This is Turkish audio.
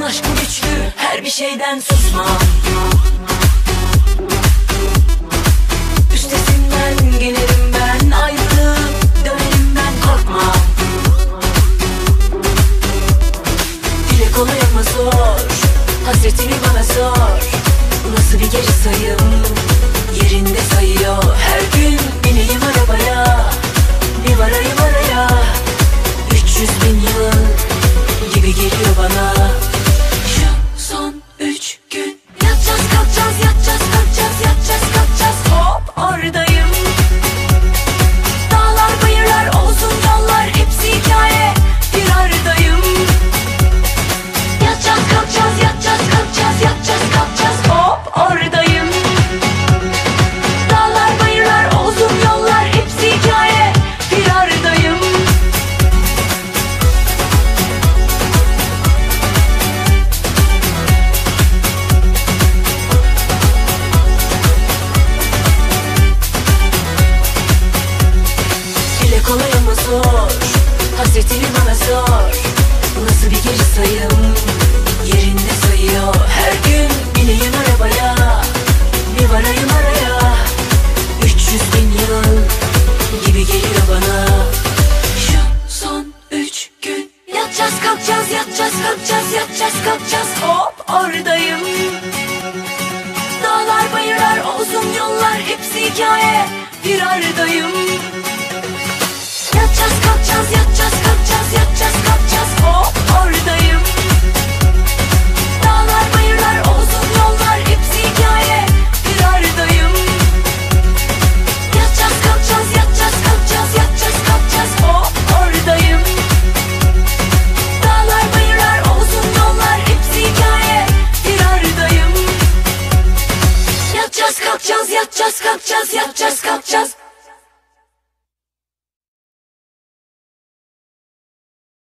aşkım güçlü, her bir şeyden susmam. Üstesinden gelirim ben, ayrılıp dönerim ben, korkmam. Dile kolay ama zor, hasretini bana sor. Bu nasıl bir geri sayım, yerinde sayıyor. Her gün bineyim arabaya, bir varayım araya. 300.000 yıl gibi geliyor bana. Şu son 3 gün yatacağız kalkacağız, yatacağız kalkacağız, yatacağız kalkacağız. Hop oradayım. Dağlar bayırlar olsun yollar, hepsi hikaye, bir aradayım. Yatacağız kalkacağız, yatacağız kalkacağız, yatacağız kalkacağız. Hop oradayım. Dağlar bayırlar olsun yollar, hepsi hikaye, bir aradayım. Dile kolay ama zor, hasretini bana sor. Bu nasıl bir geri sayım, yerinde sayıyor. Her gün bineyim arabaya, bir varayım araya. 300.000 yıl gibi geliyor bana. Şu son 3 gün yatacağız kalkacağız, yatacağız kalkacağız, yatacağız kalkacağız. Hop oradayım. Dağlar bayırlar olsun yollar, hepsi hikaye, bir aradayım. Yatacağız kalkacağız, yatacağız kalkacağız, yatacağız kalkacağız. Hop oradayım. Dağlar bayırlar olsun yollar, hepsi hikaye, bir aradayım. Yatacağız kalkacağız, yatacağız kalkacağız, yatacağız kalkacağız. Hop oradayım. Dağlar bayırlar olsun yollar, hepsi hikaye, bir aradayım. Yatacağız kalkacağız, yatacağız kalkacağız, yatacağız kalkacağız.